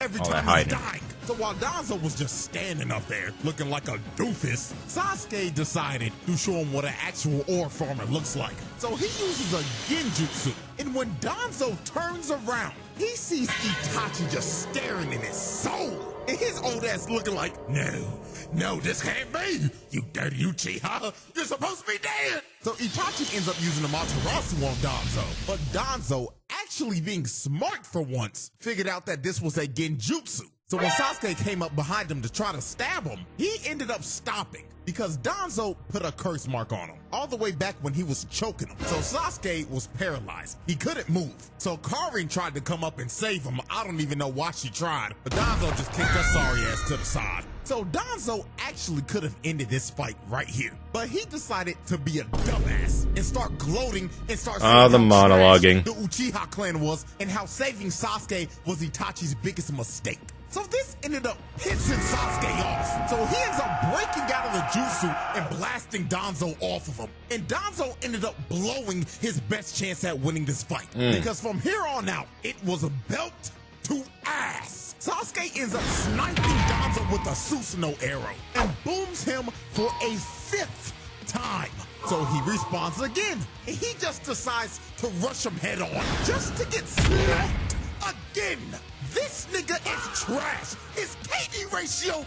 Every time he's dying. So while Danzo was just standing up there looking like a doofus, Sasuke decided to show him what an actual ore farmer looks like. So he uses a genjutsu, and when Danzo turns around, he sees Itachi just staring in his soul. And his old ass looking like, no, this can't be. You dirty Uchiha. You're supposed to be dead. So Itachi ends up using the Amaterasu on Danzo. But Danzo, actually being smart for once, figured out that this was a genjutsu. So when Sasuke came up behind him to try to stab him, he ended up stopping because Danzo put a curse mark on him all the way back when he was choking him. So Sasuke was paralyzed. He couldn't move. So Karin tried to come up and save him. I don't even know why she tried, but Danzo just kicked her sorry ass to the side. So Danzo actually could have ended this fight right here, but he decided to be a dumbass and start gloating and start saying the monologuing. the Uchiha clan was and how saving Sasuke was Itachi's biggest mistake. So this ended up pissing Sasuke off. So he ends up breaking out of the jutsu and blasting Danzo off of him. And Danzo ended up blowing his best chance at winning this fight. Because from here on out, it was a belt to ass. Sasuke ends up sniping Danzo with a Susanoo arrow and booms him for a 5th time. So he respawns again, and he just decides to rush him head on just to get smoked again. This nigga is trash. His KD ratio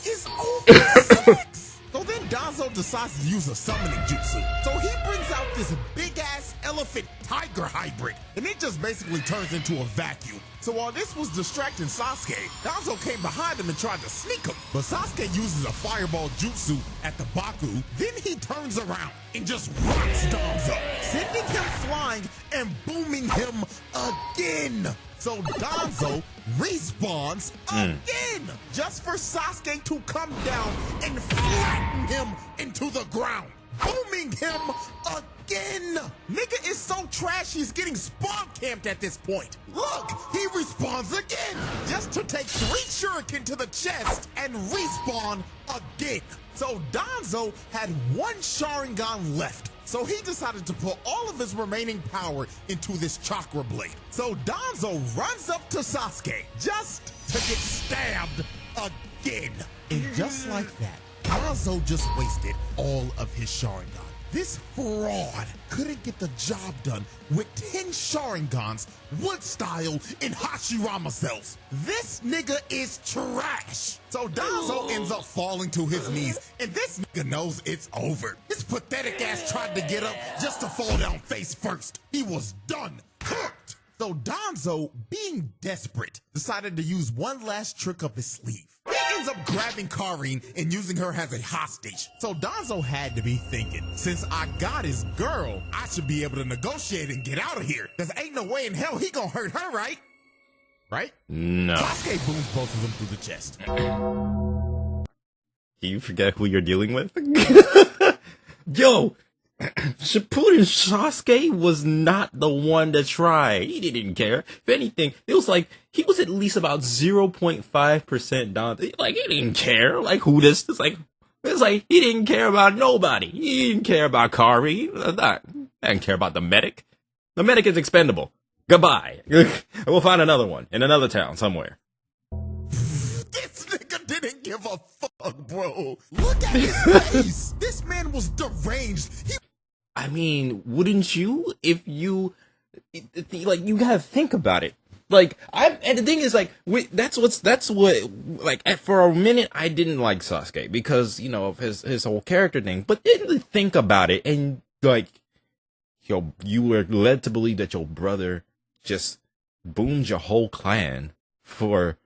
is over 6. So then Danzo decides to use a summoning jutsu. So he brings out this big ass elephant tiger hybrid, and it just basically turns into a vacuum. So while this was distracting Sasuke, Danzo came behind him and tried to sneak him. But Sasuke uses a fireball jutsu at the Baku, then he turns around and just rocks Danzo, sending him flying and booming him again. So Danzo respawns again, just for Sasuke to come down and flatten him into the ground, booming him again. Nigga is so trash, he's getting spawn camped at this point. Look, he respawns again, just to take 3 shuriken to the chest and respawn again. So Danzo had 1 Sharingan left. So he decided to put all of his remaining power into this chakra blade. So Danzo runs up to Sasuke just to get stabbed again. And just like that, Danzo just wasted all of his Sharingan. This fraud couldn't get the job done with 10 Sharingans, wood style, and Hashirama cells. This nigga is trash. So Danzo ends up falling to his knees, and this nigga knows it's over. His pathetic ass tried to get up just to fall down face first. He was done, cooked. So Danzo, being desperate, decided to use one last trick up his sleeve. He ends up grabbing Karin and using her as a hostage. So Danzo had to be thinking, since I got his girl, I should be able to negotiate and get out of here. Cause ain't no way in hell he gonna hurt her, right? Right? No. Sasuke booms both of them through the chest. You forget who you're dealing with? Yo, Shippuden Sasuke was not the one to try. He didn't care. If anything, it was like he was at least about 0.5% Dante. Like he didn't care. Like who this? It's like he didn't care about nobody. He didn't care about Kari. I didn't care about the medic. The medic is expendable. Goodbye. We'll find another one in another town somewhere. This nigga didn't give a fuck, bro. Look at his face. This man was deranged. I mean, wouldn't you? If you, like, you gotta think about it. Like, and the thing is, like, that's what, like, for a minute, I didn't like Sasuke because, you know, of his whole character thing. But then think about it, and, like, you were led to believe that your brother just boomed your whole clan for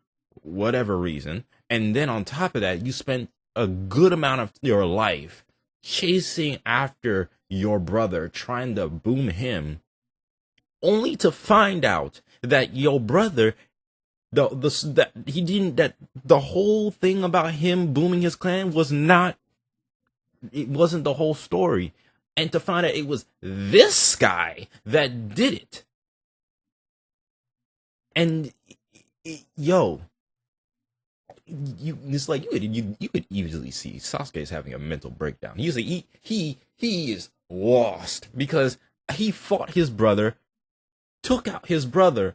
whatever reason. And then on top of that, you spent a good amount of your life chasing after your brother, trying to boom him, only to find out that your brother, that the whole thing about him booming his clan wasn't the whole story, and to find out it was this guy that did it. And yo, it's like you could easily see Sasuke is having a mental breakdown. He is lost because he fought his brother, took out his brother,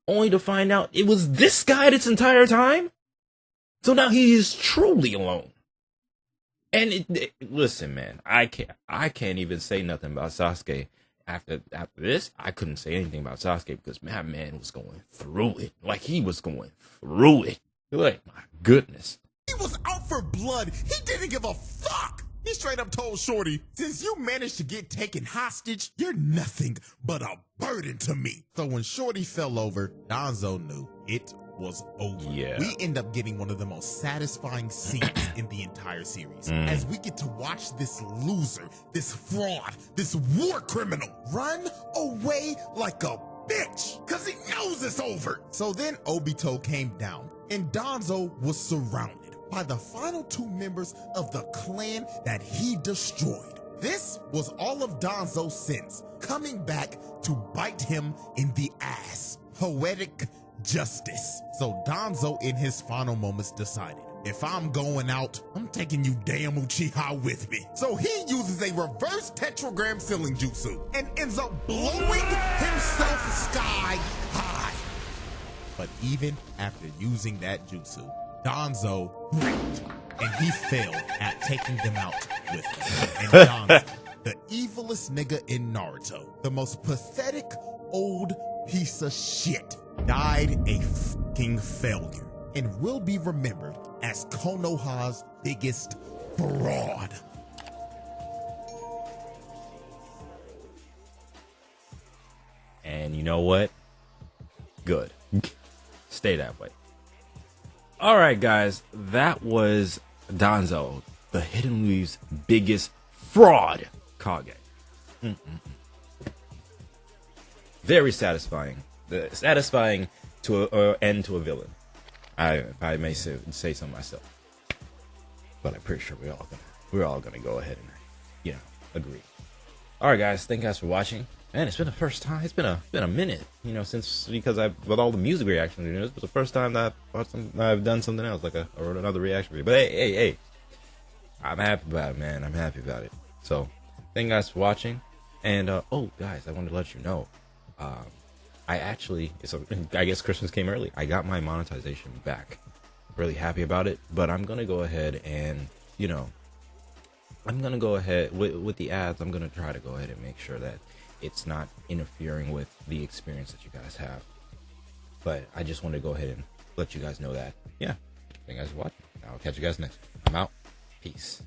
only to find out it was this guy this entire time. So now he is truly alone. And listen, man, I can't even say nothing about Sasuke. after this, I couldn't say anything about Sasuke because my man was going through it. Like, he was going through it. Like, my goodness. He was out for blood. He didn't give a fuck. He straight up told Shorty, since you managed to get taken hostage, you're nothing but a burden to me. So when Shorty fell over, Danzo knew it was over. Yeah. We end up getting one of the most satisfying scenes in the entire series as we get to watch this loser, this fraud, this war criminal run away like a bitch because he knows it's over. So then Obito came down and Danzo was surrounded by the final 2 members of the clan that he destroyed. This was all of Danzo's sins coming back to bite him in the ass. Poetic justice. So Danzo in his final moments decided, if I'm going out, I'm taking you damn Uchiha with me. So he uses a reverse tetragram ceiling jutsu and ends up blowing himself sky high. But even after using that jutsu, Danzo bricked, and he failed at taking them out with him. And Danzo, the evilest nigga in Naruto, the most pathetic old piece of shit, died a fucking failure and will be remembered as Konoha's biggest fraud. And you know what? Good. Stay that way. All right, guys, that was Danzo, the Hidden Leaves' biggest fraud Kage. Very satisfying. Satisfying to an end to a villain. I may say so myself, but I'm pretty sure we're all gonna go ahead and agree. All right, guys, thank you guys for watching. Man, it's been the first time. It's been a minute, because with all the music reactions, this was the first time that I've done something else, like I wrote another reaction video. But hey, I'm happy about it, man. I'm happy about it. So, thank you guys for watching. And oh, guys, I wanted to let you know, I guess Christmas came early. I got my monetization back. Really happy about it. But I'm gonna go ahead and I'm gonna go ahead with the ads. I'm gonna try to go ahead and make sure that it's not interfering with the experience that you guys have. But I just want to go ahead and let you guys know that. Yeah. Thank you guys for watching. I'll catch you guys next. I'm out. Peace.